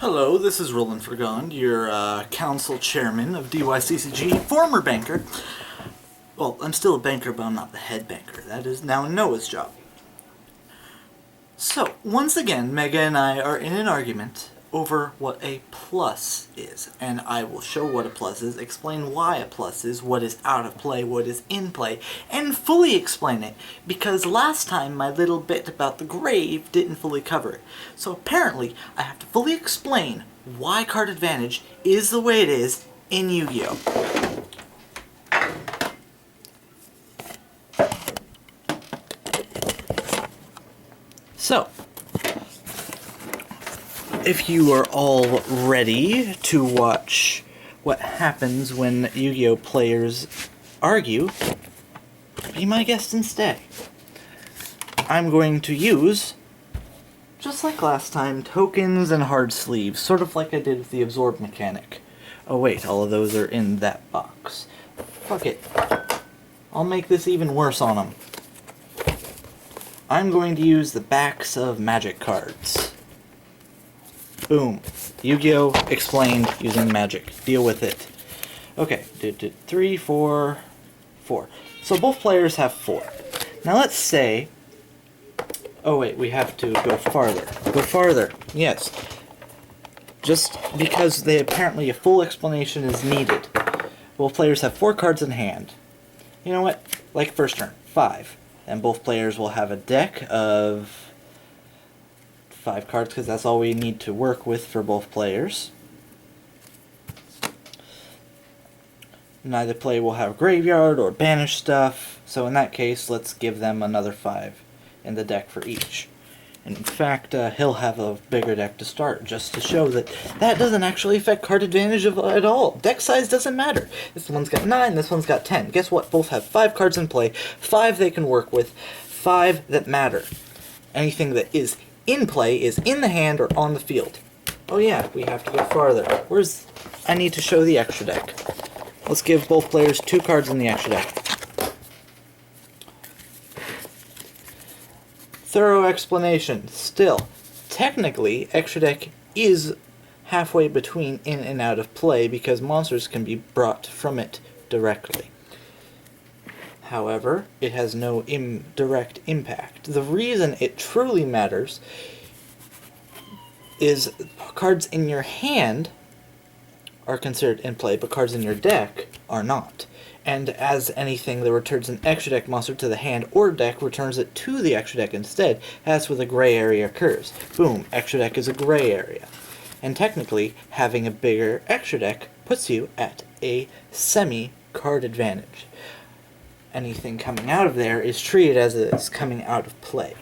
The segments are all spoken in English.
Hello, this is Roland Fergond, your council chairman of DYCCG, former banker. Well, I'm still a banker, but I'm not the head banker. That is now Noah's job. So, once again, Mega and I are in an argument over what a plus is. And I will show what a plus is, explain why a plus is, what is out of play, what is in play, and fully explain it. Because last time my little bit about the grave didn't fully cover it. So apparently, I have to fully explain why card advantage is the way it is in Yu-Gi-Oh! So, if you are all ready to watch what happens when Yu-Gi-Oh! Players argue, be my guest instead. I'm going to use, just like last time, tokens and hard sleeves, sort of like I did with the absorb mechanic. Oh wait, all of those are in that box. Fuck it. I'll make this even worse on them. I'm going to use the backs of magic cards. Boom. Yu-Gi-Oh! Explained using magic. Deal with it. Okay, 3, 4, 4. So both players have 4. Now let's say... Oh wait, we have to go farther. Go farther, yes. Just because apparently a full explanation is needed. Both players have 4 cards in hand. You know what? Like first turn, 5. And both players will have a deck of 5 cards, because that's all we need to work with for both players. Neither player will have graveyard or banish stuff, so in that case, let's give them another 5 in the deck for each. And in fact, he'll have a bigger deck to start, just to show that that doesn't actually affect card advantage at all. Deck size doesn't matter. This one's got 9, this one's got 10. Guess what? Both have 5 cards in play, 5 they can work with, 5 that matter. Anything that is in play is in the hand or on the field. Oh yeah, we have to go farther. I need to show the extra deck. Let's give both players 2 cards in the extra deck. Thorough explanation. Still, technically, extra deck is halfway between in and out of play because monsters can be brought from it directly. However, it has no direct impact. The reason it truly matters is cards in your hand are considered in play, but cards in your deck are not. And as anything that returns an extra deck monster to the hand or deck returns it to the extra deck instead, that's where the gray area occurs. Boom, extra deck is a gray area. And technically, having a bigger extra deck puts you at a semi-card advantage. Anything coming out of there is treated as it's coming out of play.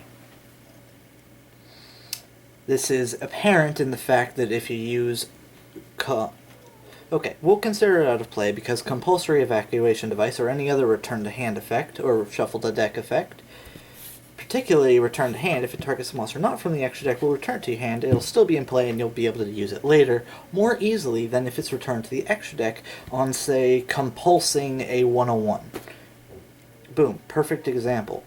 This is apparent in the fact that if you use... Okay, we'll consider it out of play because compulsory evacuation device or any other return to hand effect or shuffle to deck effect, particularly return to hand, if it targets a monster not from the extra deck, will return to your hand. It'll still be in play and you'll be able to use it later more easily than if it's returned to the extra deck on, say, compulsing a 101. Boom, perfect example.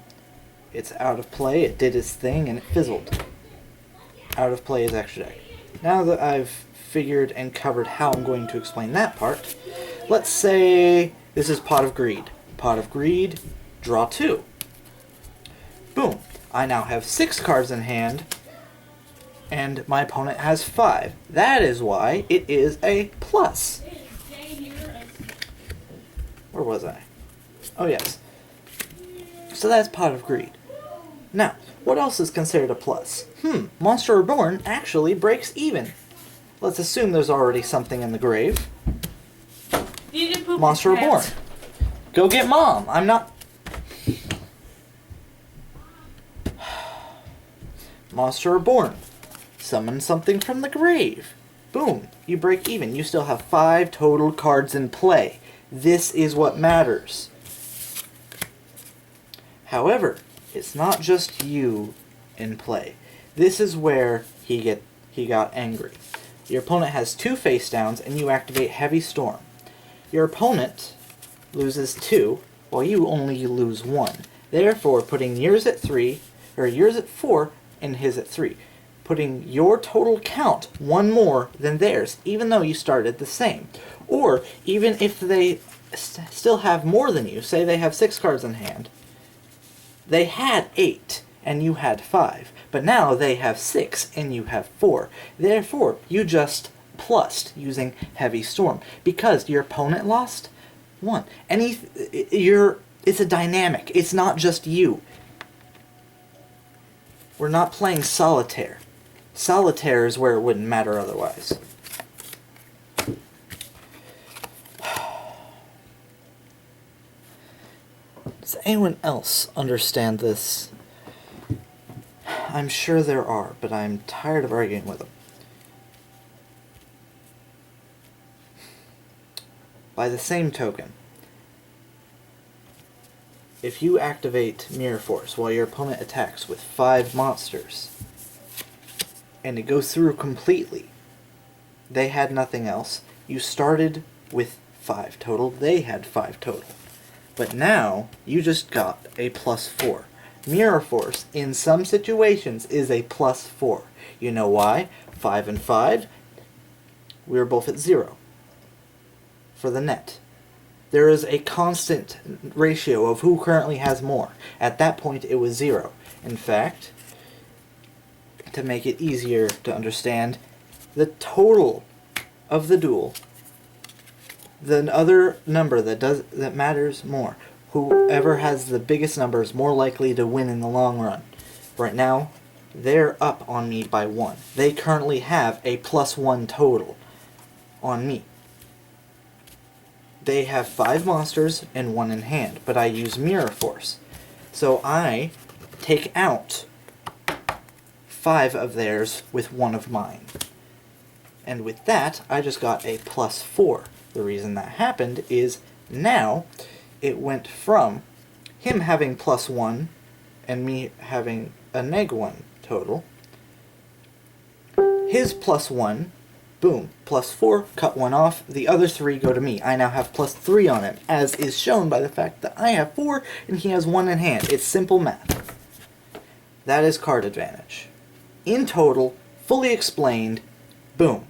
It's out of play, it did its thing, and it fizzled. Out of play is extra deck. Now that I've figured and covered how I'm going to explain that part, let's say this is Pot of Greed. Pot of Greed, draw 2. Boom. I now have 6 cards in hand, and my opponent has 5. That is why it is a plus. Where was I? Oh yes. So that's Pot of Greed. Now, what else is considered a plus? Monster Reborn actually breaks even. Let's assume there's already something in the grave. Monster Reborn. Go get Mom. I'm not... Monster Reborn. Summon something from the grave. Boom. You break even. You still have 5 total cards in play. This is what matters. However, it's not just you in play. This is where he got angry. Your opponent has 2 face downs, and you activate Heavy Storm. Your opponent loses 2, while you only lose 1. Therefore, putting yours at 3, or yours at 4, and his at 3. putting your total count one more than theirs, even though you started the same. Or even if they still have more than you, say they have 6 cards in hand, they had 8 and you had 5, but now they have 6 and you have 4. Therefore, you just plussed using Heavy Storm because your opponent lost 1. It's a dynamic. It's not just you. We're not playing solitaire. Solitaire is where it wouldn't matter otherwise. Does anyone else understand this? I'm sure there are, but I'm tired of arguing with them. By the same token, if you activate Mirror Force while your opponent attacks with 5 monsters, and it goes through completely, they had nothing else, you started with 5 total, they had 5 total. But now, you just got a +4. Mirror Force, in some situations, is a +4. You know why? 5 and 5, we were both at 0 for the net. There is a constant ratio of who currently has more. At that point, it was 0. In fact, to make it easier to understand, the total of the duel, the other number that matters more, whoever has the biggest number is more likely to win in the long run. Right now, they're up on me by 1. They currently have a +1 total on me. They have 5 monsters and 1 in hand, but I use Mirror Force. So I take out 5 of theirs with 1 of mine. And with that, I just got a +4. The reason that happened is now it went from him having +1 and me having a -1 total. His +1, boom, +4, cut 1 off, the other 3 go to me. I now have +3 on him, as is shown by the fact that I have 4 and he has 1 in hand. It's simple math. That is card advantage. In total, fully explained, boom.